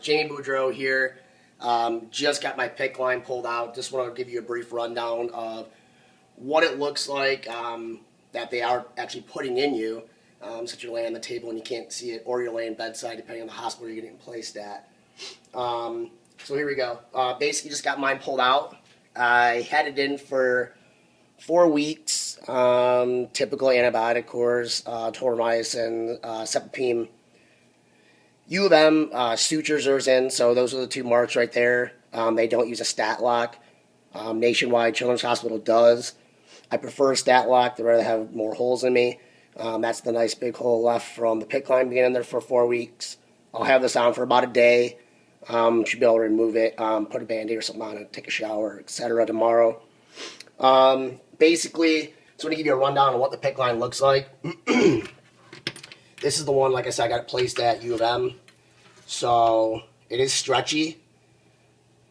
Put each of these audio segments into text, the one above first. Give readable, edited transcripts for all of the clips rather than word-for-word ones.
Jamie Boudreau here. Just got my PIC line pulled out. Just want to give you a brief rundown of what it looks like that they are actually putting in you, since you're laying on the table and you can't see it, or you're laying bedside, depending on the hospital you're getting placed at. So here we go. Basically, just got mine pulled out. I had it in for 4 weeks. Typical antibiotic course, tauramycin, cefepime. U of M sutures are in, so those are the two marks right there. They don't use a stat lock. Nationwide Children's Hospital does. I prefer a stat lock. They'd rather have more holes in me. That's the nice big hole left from the PIC line being in there for 4 weeks. I'll have this on for about a day. Should be able to remove it, put a Band-Aid or something on it, take a shower, etc. tomorrow. Basically, just want to give you a rundown of what the PIC line looks like. This is the one, like I said, I got it placed at U of M. So it is stretchy.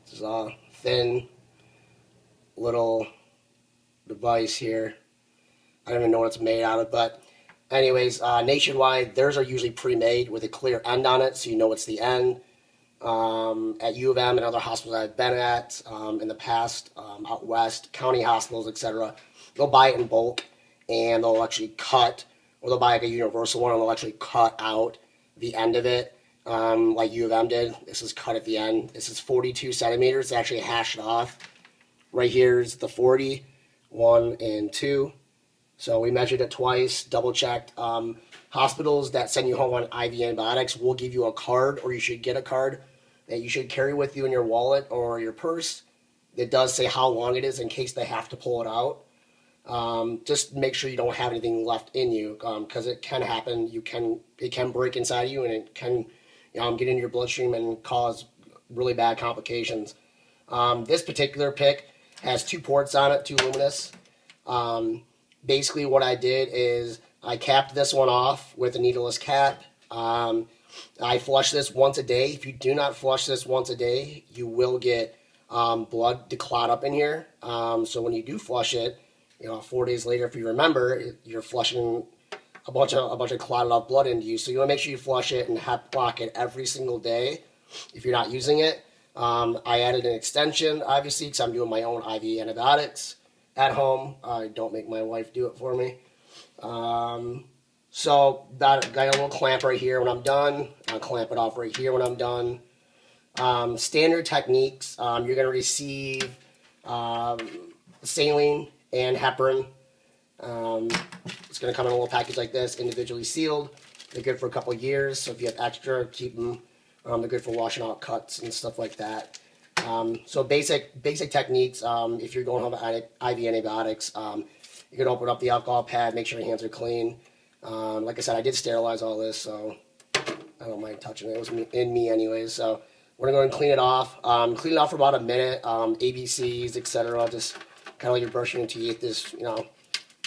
This is a thin little device here. I don't even know what it's made out of, but anyways, nationwide, theirs are usually pre-made with a clear end on it, so you know it's the end. At U of M and other hospitals I've been at in the past, out west, county hospitals, etc., they'll buy it in bulk, and they'll actually cut, or they'll buy like a universal one, and they'll actually cut out the end of it, like U of M did. This is cut at the end. This is 42 centimeters. It's actually hashed off. Right here is the 40, 1 and 2. So we measured it twice, double-checked. Hospitals that send you home on IV antibiotics will give you a card, or you should get a card that you should carry with you in your wallet or your purse. It does say how long it is in case they have to pull it out. Just make sure you don't have anything left in you, because it can happen. It can break inside you, and it can get into your bloodstream and cause really bad complications. This particular PIC has 2 ports on it, 2 luminous. Basically what I did is I capped this one off with a needleless cap. I flush this once a day. If you do not flush this once a day, you will get blood to clot up in here. So when you do flush it, 4 days later, if you remember, you're flushing a bunch of clotted up blood into you. So you want to make sure you flush it and block it every single day if you're not using it. I added an extension, obviously, because I'm doing my own IV antibiotics at home. I don't make my wife do it for me. So got a little clamp right here when I'm done. I'll clamp it off right here when I'm done. Standard techniques, you're going to receive saline and heparin. It's going to come in a little package like this, individually sealed. They're good for a couple of years, so if you have extra, keep them. They're good for washing out cuts and stuff like that. So basic techniques, if you're going home with IV antibiotics, you can open up the alcohol pad, make sure your hands are clean. Like I said, I did sterilize all this, so I don't mind touching it. It was in me anyways, so we're going to go and clean it off. Clean it off for about a minute, ABCs, etc. Just kind of like you're brushing your teeth. Just,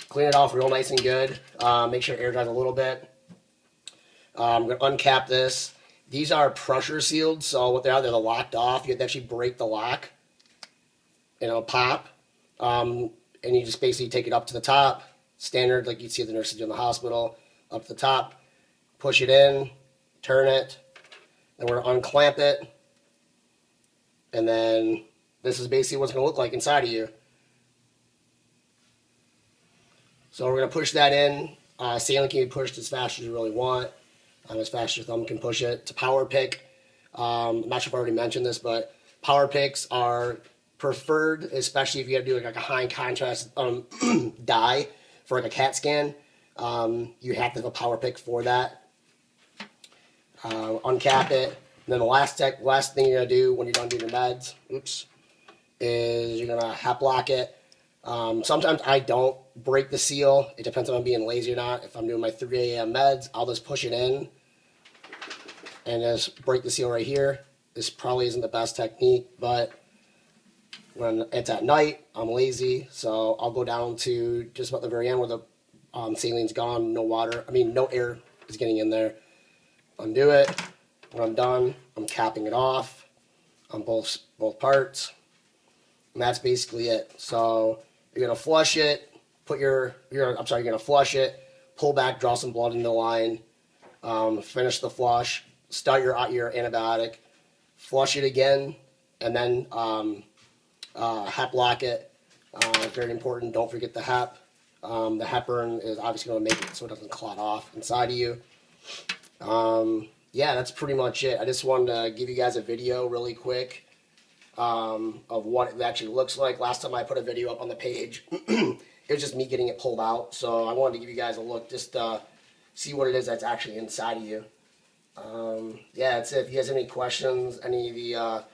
clean it off real nice and good. Make sure it air dries a little bit. I'm going to uncap this. These are pressure sealed, so what they're locked off. You have to actually break the lock, and it'll pop. And you just basically take it up to the top, standard like you'd see the nurses do in the hospital, up to the top, push it in, turn it, then we're going to unclamp it, and then this is basically what it's going to look like inside of you. So we're going to push that in. Saline can be pushed as fast as you really want, as fast as your thumb can push it. It's a power PIC. I'm not sure if I already mentioned this, but power PICs are preferred, especially if you got to do like a high contrast dye for like a CAT scan. You have to have a power PIC for that. Uncap it. And then the last thing you're going to do when you're done doing your meds, is you're going to hep lock it. Sometimes I don't break the seal. It depends if I'm being lazy or not. If I'm doing my 3 a.m. meds, I'll just push it in and just break the seal right here. This probably isn't the best technique, but when it's at night, I'm lazy, so I'll go down to just about the very end where the saline's gone, no air is getting in there. Undo it. When I'm done, I'm capping it off on both parts, and that's basically it. So you're gonna flush it. You're gonna flush it, pull back, draw some blood into the line, finish the flush, start your antibiotic, flush it again, and then HEP lock it. Very important. Don't forget the HEP. The heparin is obviously going to make it so it doesn't clot off inside of you. Yeah, that's pretty much it. I just wanted to give you guys a video really quick of what it actually looks like. Last time I put a video up on the page, it was just me getting it pulled out. So I wanted to give you guys a look, just see what it is that's actually inside of you. Yeah, that's it. If you guys have any questions, any of the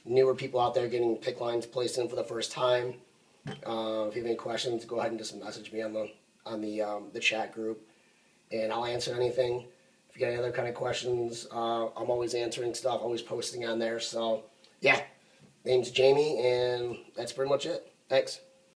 newer people out there getting PIC lines placed in for the first time, if you have any questions, go ahead and just message me on the chat group, and I'll answer anything. If you got any other kind of questions, I'm always answering stuff, always posting on there. So yeah, name's Jamie, and that's pretty much it. Thanks.